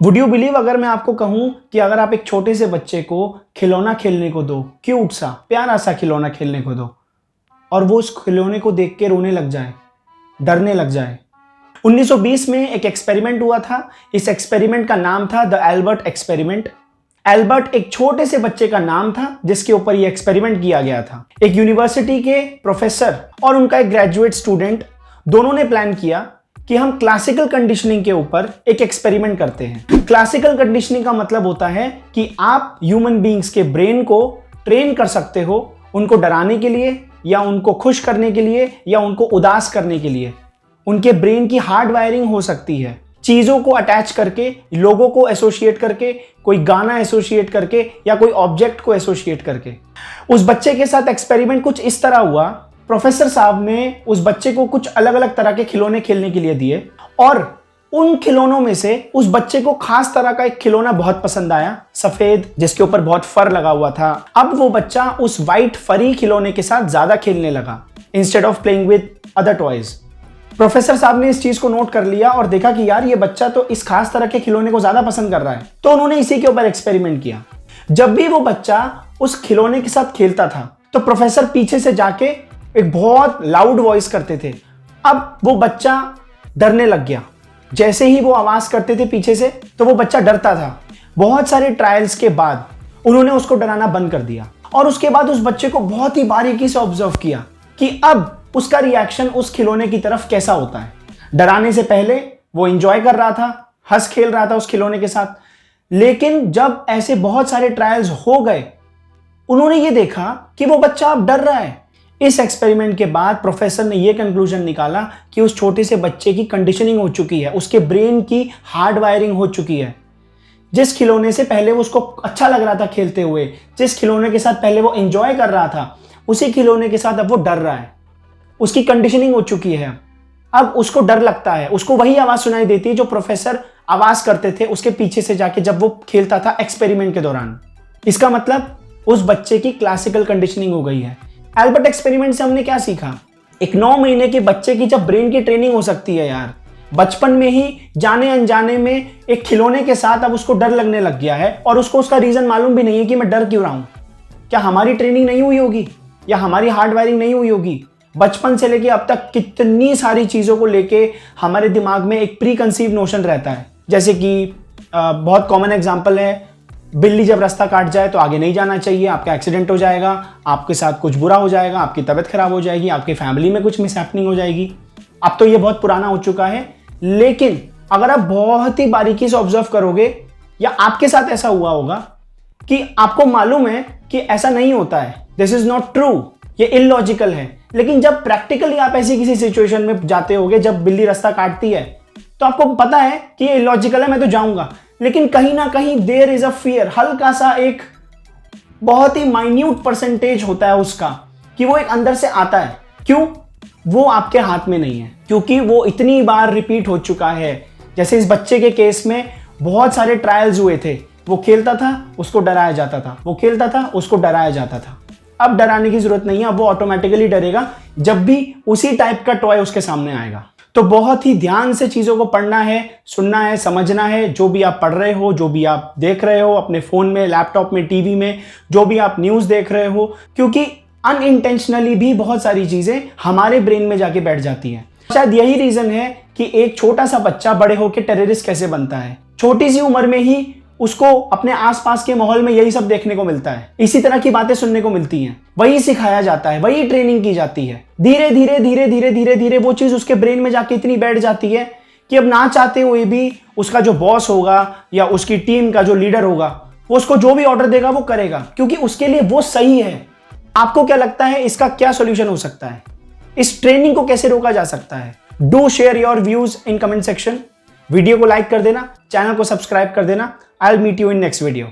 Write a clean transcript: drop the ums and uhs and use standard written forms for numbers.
Would you believe अगर मैं आपको कहूं कि अगर आप एक छोटे से बच्चे को खिलौना खेलने को दो, क्यूट सा प्यारा सा खिलौना खेलने को दो, और वो उस खिलौने को देख के रोने लग जाए, डरने लग जाए। 1920 में एक एक्सपेरिमेंट हुआ था। इस एक्सपेरिमेंट का नाम था द एल्बर्ट एक्सपेरिमेंट। एल्बर्ट एक छोटे से बच्चे का नाम था जिसके ऊपर यह एक्सपेरिमेंट किया गया था। एक यूनिवर्सिटी के प्रोफेसर और उनका एक ग्रेजुएट स्टूडेंट दोनों ने प्लान किया कि हम क्लासिकल कंडीशनिंग के ऊपर एक एक्सपेरिमेंट करते हैं। क्लासिकल कंडीशनिंग का मतलब होता है कि आप ह्यूमन बीइंग्स के ब्रेन को ट्रेन कर सकते हो, उनको डराने के लिए या उनको खुश करने के लिए या उनको उदास करने के लिए। उनके ब्रेन की हार्ड वायरिंग हो सकती है, चीजों को अटैच करके, लोगों को एसोसिएट करके, कोई गाना एसोसिएट करके या कोई ऑब्जेक्ट को एसोसिएट करके। उस बच्चे के साथ एक्सपेरिमेंट कुछ इस तरह हुआ। प्रोफेसर साहब ने उस बच्चे को कुछ अलग अलग तरह के खिलौने खेलने के लिए दिए और उन खिलौनों में से उस बच्चे को खास तरह का एक खिलौना बहुत पसंद आया, सफेद, जिसके ऊपर बहुत फर लगा हुआ था। अब वो बच्चा उस वाइट फरी खिलौने के साथ ज्यादा खेलने लगा instead of playing with other toys. Professor साहब ने इस चीज को नोट कर लिया और देखा कि यार ये बच्चा तो इस खास तरह के खिलौने को ज्यादा पसंद कर रहा है, तो उन्होंने इसी के ऊपर एक्सपेरिमेंट किया। जब भी वो बच्चा उस खिलौने के साथ खेलता था तो प्रोफेसर पीछे से जाके एक बहुत लाउड वॉइस करते थे। अब वो बच्चा डरने लग गया। जैसे ही वो आवाज करते थे पीछे से तो वो बच्चा डरता था। बहुत सारे ट्रायल्स के बाद उन्होंने उसको डराना बंद कर दिया और उसके बाद उस बच्चे को बहुत ही बारीकी से ऑब्जर्व किया कि अब उसका रिएक्शन उस खिलौने की तरफ कैसा होता है। डराने से पहले वो एंजॉय कर रहा था, हंस खेल रहा था उस खिलौने के साथ, लेकिन जब ऐसे बहुत सारे ट्रायल्स हो गए उन्होंने ये देखा कि वो बच्चा अब डर रहा है। इस एक्सपेरिमेंट के बाद प्रोफेसर ने यह कंक्लूजन निकाला कि उस छोटे से बच्चे की कंडीशनिंग हो चुकी है, उसके ब्रेन की हार्ड वायरिंग हो चुकी है। जिस खिलौने से पहले वो उसको अच्छा लग रहा था खेलते हुए, जिस खिलौने के साथ पहले वो एंजॉय कर रहा था, उसी खिलौने के साथ अब वो डर रहा है। उसकी कंडीशनिंग हो चुकी है। अब उसको डर लगता है, उसको वही आवाज सुनाई देती है जो प्रोफेसर आवाज करते थे उसके पीछे से जाके जब वो खेलता था एक्सपेरिमेंट के दौरान। इसका मतलब उस बच्चे की क्लासिकल कंडीशनिंग हो गई है। एल्बर्ट एक्सपेरिमेंट से हमने क्या सीखा? एक 9 महीने के बच्चे की जब ब्रेन की ट्रेनिंग हो सकती है यार, बचपन में ही जाने अनजाने में एक खिलौने के साथ अब उसको डर लगने लग गया है और उसको उसका रीजन मालूम भी नहीं है कि मैं डर क्यों रहा हूं। क्या हमारी ट्रेनिंग नहीं हुई होगी या हमारी हार्ड वायरिंग नहीं हुई होगी? बचपन से लेके अब तक कितनी सारी चीजों को लेके हमारे दिमाग में एक प्री कंसीव नोशन रहता है। जैसे कि बहुत कॉमन एग्जांपल है, बिल्ली जब रास्ता काट जाए तो आगे नहीं जाना चाहिए, आपका एक्सीडेंट हो जाएगा, आपके साथ कुछ बुरा हो जाएगा, आपकी तबीयत खराब हो जाएगी, आपकी फैमिली में कुछ मिसहैपनिंग हो जाएगी। अब तो ये बहुत पुराना हो चुका है, लेकिन अगर आप बहुत ही बारीकी से ऑब्जर्व करोगे या आपके साथ ऐसा हुआ होगा कि आपको मालूम है कि ऐसा नहीं होता है, दिस इज नॉट ट्रू, ये इलॉजिकल है। लेकिन जब प्रैक्टिकली आप ऐसी किसी सिचुएशन में जाते होगे जब बिल्ली रास्ता काटती है तो आपको पता है कि ये इलॉजिकल है, मैं तो जाऊंगा, लेकिन कहीं ना कहीं देयर इज अ फियर, हल्का सा एक बहुत ही माइन्यूट परसेंटेज होता है उसका कि वो एक अंदर से आता है। क्यों? वो आपके हाथ में नहीं है, क्योंकि वो इतनी बार रिपीट हो चुका है। जैसे इस बच्चे के केस में बहुत सारे ट्रायल्स हुए थे, वो खेलता था उसको डराया जाता था, वो खेलता था उसको डराया जाता था। अब डराने की जरूरत नहीं है, अब वो ऑटोमेटिकली डरेगा जब भी उसी टाइप का टॉय उसके सामने आएगा। तो बहुत ही ध्यान से चीजों को पढ़ना है, सुनना है, समझना है। जो भी आप पढ़ रहे हो, जो भी आप देख रहे हो अपने फोन में, लैपटॉप में, टीवी में, जो भी आप न्यूज देख रहे हो, क्योंकि अनइंटेंशनली भी बहुत सारी चीजें हमारे ब्रेन में जाके बैठ जाती हैं। शायद यही रीजन है कि एक छोटा सा बच्चा बड़े होकर टेररिस्ट कैसे बनता है। छोटी सी उम्र में ही उसको अपने आसपास के माहौल में यही सब देखने को मिलता है, इसी तरह की बातें सुनने को मिलती हैं, वही सिखाया जाता है, वही ट्रेनिंग की जाती है। धीरे धीरे धीरे धीरे धीरे धीरे वो चीज उसके ब्रेन में जाके इतनी बैठ जाती है कि अब ना चाहते हुए भी उसका जो बॉस होगा या उसकी टीम का जो लीडर होगा वो उसको जो भी ऑर्डर देगा वो करेगा, क्योंकि उसके लिए वो सही है। आपको क्या लगता है इसका क्या सोल्यूशन हो सकता है? इस ट्रेनिंग को कैसे रोका जा सकता है? Do share your views in comment section. Video को लाइक कर देना, चैनल को सब्सक्राइब कर देना। I will meet you in next video.